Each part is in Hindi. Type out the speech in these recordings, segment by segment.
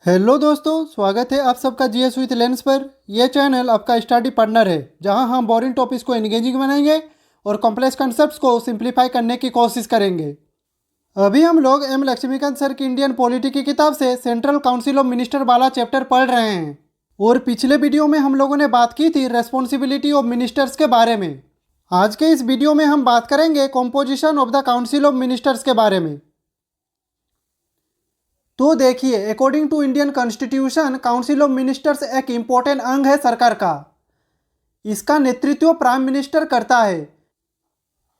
हेलो दोस्तों, स्वागत है आप सबका जीएस विथ लेंस पर। यह चैनल आपका स्टडी पार्टनर है जहां हम बोरिंग टॉपिक्स को एंगेजिंग बनाएंगे और कॉम्प्लेक्स कॉन्सेप्ट्स को सिंप्लीफाई करने की कोशिश करेंगे। अभी हम लोग एम लक्ष्मीकांत सर की इंडियन पॉलिटी की किताब से सेंट्रल काउंसिल ऑफ मिनिस्टर वाला चैप्टर पढ़ रहे हैं और पिछले वीडियो में हम लोगों ने बात की थी रेस्पॉन्सिबिलिटी ऑफ मिनिस्टर्स के बारे में। आज के इस वीडियो में हम बात करेंगे composition of the council of ministers के बारे में। तो देखिए, according to Indian constitution council of ministers एक इम्पोर्टेंट अंग है सरकार का। इसका नेतृत्व प्राइम मिनिस्टर करता है।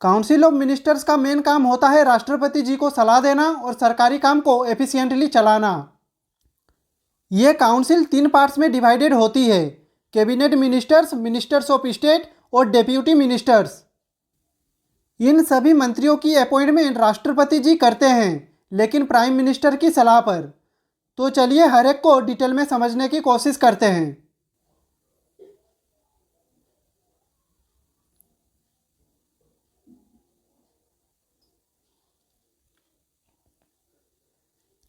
काउंसिल ऑफ मिनिस्टर्स का मेन काम होता है राष्ट्रपति जी को सलाह देना और सरकारी काम को एफिशिएंटली चलाना। ये काउंसिल 3 पार्ट्स में डिवाइडेड होती है: cabinet ministers, ministers of state और डेप्यूटी मिनिस्टर्स। इन सभी मंत्रियों की अपॉइंटमेंट राष्ट्रपति जी करते हैं, लेकिन प्राइम मिनिस्टर की सलाह पर। तो चलिए हर एक को डिटेल में समझने की कोशिश करते हैं।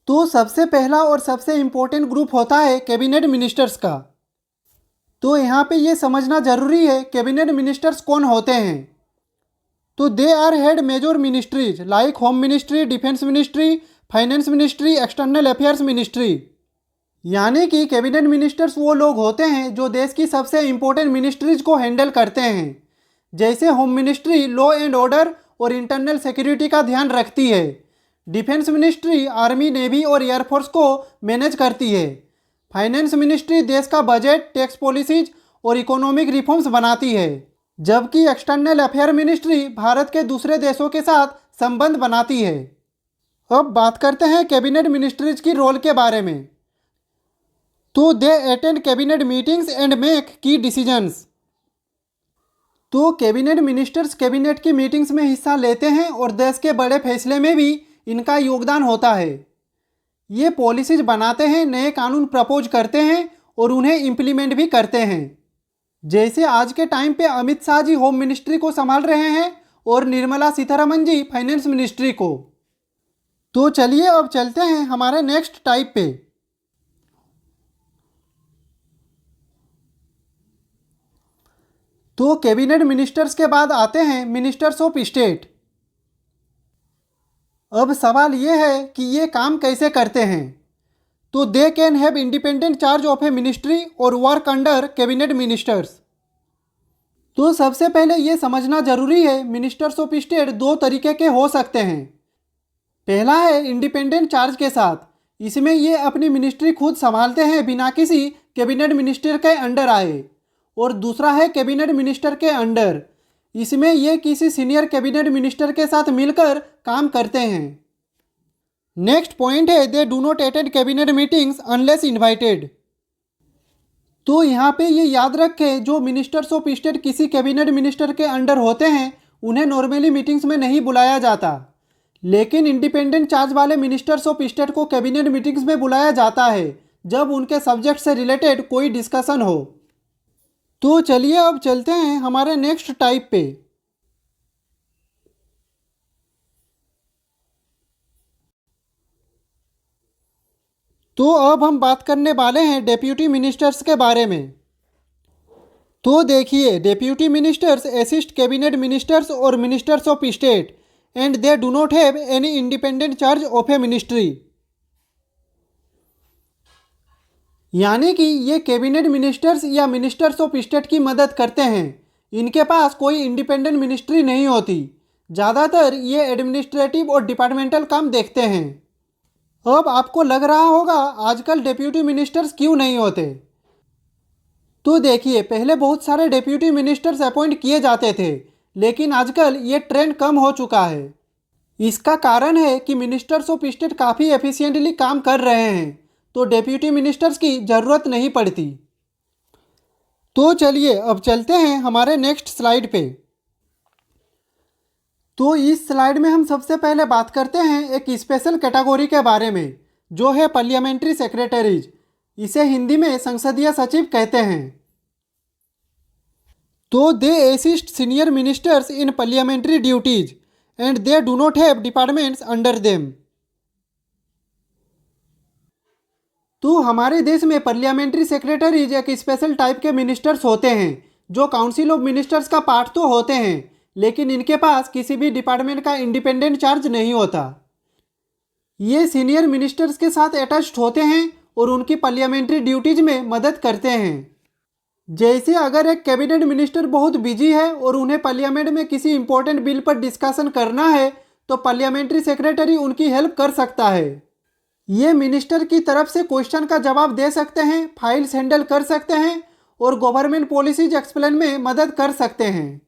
तो सबसे पहला और सबसे इम्पोर्टेंट ग्रुप होता है कैबिनेट मिनिस्टर्स का। तो यहाँ पे ये समझना जरूरी है कैबिनेट मिनिस्टर्स कौन होते हैं। तो they are head major ministries like home ministry, defence ministry, finance ministry, external affairs ministry. यानी कि कैबिनेट मिनिस्टर्स वो लोग होते हैं जो देश की सबसे इम्पोर्टेंट मिनिस्ट्रीज को हैंडल करते हैं। जैसे home ministry law and order और इंटरनल सिक्योरिटी का ध्यान रखती है। डिफेंस मिनिस्ट्री आर्मी, नेवी और एयरफोर्स को मैनेज करती है। फाइनेंस मिनिस्ट्री देश का बजट, टैक्स पॉलिसीज और इकोनॉमिक रिफॉर्म्स बनाती है। जबकि एक्सटर्नल अफेयर मिनिस्ट्री भारत के दूसरे देशों के साथ संबंध बनाती है। अब बात करते हैं कैबिनेट मिनिस्ट्रीज की रोल के बारे में। तो they attend cabinet meetings and make की डिसीजंस। तो कैबिनेट मिनिस्टर्स कैबिनेट की मीटिंग्स में हिस्सा लेते हैं और देश के बड़े फैसले में भी इनका योगदान होता है। ये पॉलिसीज बनाते हैं, नए कानून प्रपोज करते हैं और उन्हें इम्प्लीमेंट भी करते हैं। जैसे आज के टाइम पे अमित शाह जी होम मिनिस्ट्री को संभाल रहे हैं और निर्मला सीतारमण जी फाइनेंस मिनिस्ट्री को। तो चलिए अब चलते हैं हमारे नेक्स्ट टाइप पे। तो कैबिनेट मिनिस्टर्स के बाद आते हैं मिनिस्टर्स ऑफ स्टेट। अब सवाल ये है कि ये काम कैसे करते हैं। तो they can have independent charge of a ministry और वर्क अंडर कैबिनेट मिनिस्टर्स। तो सबसे पहले ये समझना जरूरी है मिनिस्टर्स ऑफ स्टेट 2 तरीके के हो सकते हैं। पहला है इंडिपेंडेंट चार्ज के साथ। इसमें ये अपनी मिनिस्ट्री खुद संभालते हैं बिना किसी कैबिनेट मिनिस्टर के अंडर आए। और दूसरा है कैबिनेट मिनिस्टर के अंडर। इसमें ये किसी सीनियर कैबिनेट मिनिस्टर के साथ मिलकर काम करते हैं। नेक्स्ट पॉइंट है दे do not attend cabinet meetings unless invited. तो यहाँ पे ये याद रखें, जो मिनिस्टर्स ऑफ स्टेट किसी कैबिनेट मिनिस्टर के अंडर होते हैं उन्हें नॉर्मली मीटिंग्स में नहीं बुलाया जाता, लेकिन इंडिपेंडेंट चार्ज वाले मिनिस्टर्स ऑफ स्टेट को कैबिनेट मीटिंग्स में बुलाया जाता है जब उनके सब्जेक्ट से रिलेटेड कोई डिस्कशन हो। तो चलिए अब चलते हैं हमारे नेक्स्ट टाइप पे। तो अब हम बात करने वाले हैं डेप्यूटी मिनिस्टर्स के बारे में। तो देखिए, deputy ministers assist cabinet ministers और ministers of state and they do not have any independent charge of a ministry. यानी कि ये कैबिनेट मिनिस्टर्स या मिनिस्टर्स ऑफ स्टेट की मदद करते हैं। इनके पास कोई इंडिपेंडेंट मिनिस्ट्री नहीं होती। ज़्यादातर ये एडमिनिस्ट्रेटिव और डिपार्टमेंटल काम देखते हैं। अब आपको लग रहा होगा आजकल डेप्यूटी मिनिस्टर्स क्यों नहीं होते। तो देखिए, पहले बहुत सारे डेप्यूटी मिनिस्टर्स अपॉइंट किए जाते थे, लेकिन आजकल ये ट्रेंड कम हो चुका है। इसका कारण है कि मिनिस्टर्स ऑफ स्टेट काफ़ी एफिशिएंटली काम कर रहे हैं, तो डेप्यूटी मिनिस्टर्स की ज़रूरत नहीं पड़ती। तो चलिए अब चलते हैं हमारे नेक्स्ट स्लाइड पे। तो इस स्लाइड में हम सबसे पहले बात करते हैं एक स्पेशल कैटेगरी के बारे में, जो है पार्लियामेंट्री सेक्रेटरीज। इसे हिंदी में संसदीय सचिव कहते हैं। तो they assist senior ministers in parliamentary duties and they do not have departments under them. तो हमारे देश में पार्लियामेंट्री सेक्रेटरीज एक स्पेशल टाइप के मिनिस्टर्स होते हैं जो काउंसिल ऑफ मिनिस्टर्स का पार्ट तो होते हैं, लेकिन इनके पास किसी भी डिपार्टमेंट का इंडिपेंडेंट चार्ज नहीं होता। ये सीनियर मिनिस्टर्स के साथ अटैच्ड होते हैं और उनकी पार्लियामेंट्री ड्यूटीज में मदद करते हैं। जैसे अगर एक कैबिनेट मिनिस्टर बहुत बिजी है और उन्हें पार्लियामेंट में किसी इंपॉर्टेंट बिल पर डिस्कशन करना है तो पार्लियामेंट्री सेक्रेटरी उनकी हेल्प कर सकता है। ये मिनिस्टर की तरफ से क्वेश्चन का जवाब दे सकते हैं, फाइल्स हैंडल कर सकते हैं और गवर्नमेंट पॉलिसीज एक्सप्लेन में मदद कर सकते हैं।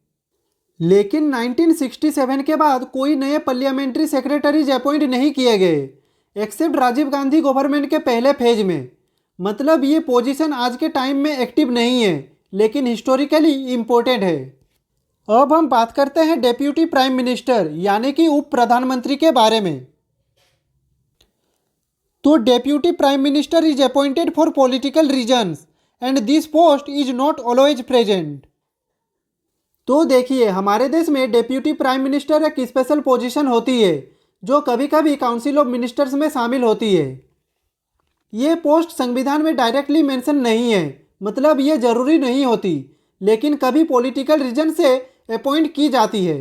लेकिन 1967 के बाद कोई नए पार्लियामेंट्री सेक्रेटरीज अपॉइंट नहीं किए गए एक्सेप्ट राजीव गांधी गवर्नमेंट के पहले फेज में। मतलब ये पोजीशन आज के टाइम में एक्टिव नहीं है, लेकिन हिस्टोरिकली इम्पोर्टेंट है। अब हम बात करते हैं डेप्यूटी प्राइम मिनिस्टर यानी कि उप प्रधानमंत्री के बारे में। तो deputy prime minister is appointed for political reasons and this post is not always present. तो देखिए, हमारे देश में डेप्यूटी प्राइम मिनिस्टर एक स्पेशल पोजीशन होती है जो कभी कभी काउंसिल ऑफ मिनिस्टर्स में शामिल होती है। ये पोस्ट संविधान में डायरेक्टली मेंशन नहीं है, मतलब ये जरूरी नहीं होती, लेकिन कभी पॉलिटिकल रीजन से अपॉइंट की जाती है।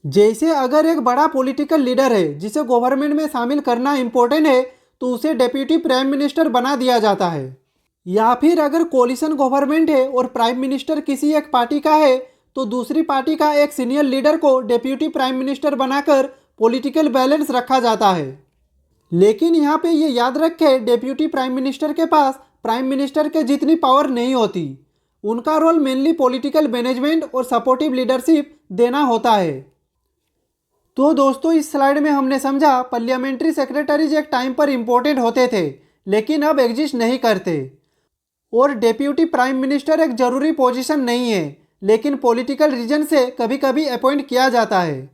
जैसे अगर एक बड़ा पॉलिटिकल लीडर है जिसे गवर्नमेंट में शामिल करना इम्पोर्टेंट है तो उसे डेप्यूटी प्राइम मिनिस्टर बना दिया जाता है। या फिर अगर कोलिशन गवर्नमेंट है और प्राइम मिनिस्टर किसी एक पार्टी का है तो दूसरी पार्टी का एक सीनियर लीडर को डेप्यूटी प्राइम मिनिस्टर बनाकर पॉलिटिकल बैलेंस रखा जाता है। लेकिन यहाँ पे ये याद रखें, डेप्यूटी प्राइम मिनिस्टर के पास प्राइम मिनिस्टर के जितनी पावर नहीं होती। उनका रोल मेनली पॉलिटिकल मैनेजमेंट और सपोर्टिव लीडरशिप देना होता है। तो दोस्तों, इस स्लाइड में हमने समझा पार्लियामेंट्री सेक्रेटरीज एक टाइम पर इम्पोर्टेंट होते थे लेकिन अब एग्जिस्ट नहीं करते, और डेप्यूटी प्राइम मिनिस्टर एक जरूरी पोजीशन नहीं है लेकिन पॉलिटिकल रीजन से कभी कभी अपॉइंट किया जाता है।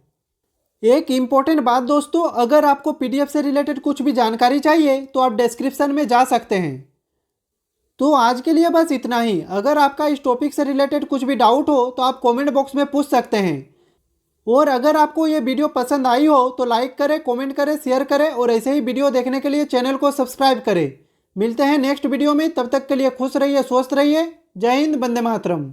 एक इम्पॉर्टेंट बात दोस्तों, अगर आपको पीडीएफ से रिलेटेड कुछ भी जानकारी चाहिए तो आप डिस्क्रिप्शन में जा सकते हैं। तो आज के लिए बस इतना ही। अगर आपका इस टॉपिक से रिलेटेड कुछ भी डाउट हो तो आप कमेंट बॉक्स में पूछ सकते हैं। और अगर आपको ये वीडियो पसंद आई हो तो लाइक करें, कमेंट करें, शेयर करें और ऐसे ही वीडियो देखने के लिए चैनल को सब्सक्राइब करें। मिलते हैं नेक्स्ट वीडियो में, तब तक के लिए खुश रहिए, स्वस्थ रहिए। जय हिंद, वंदे मातरम।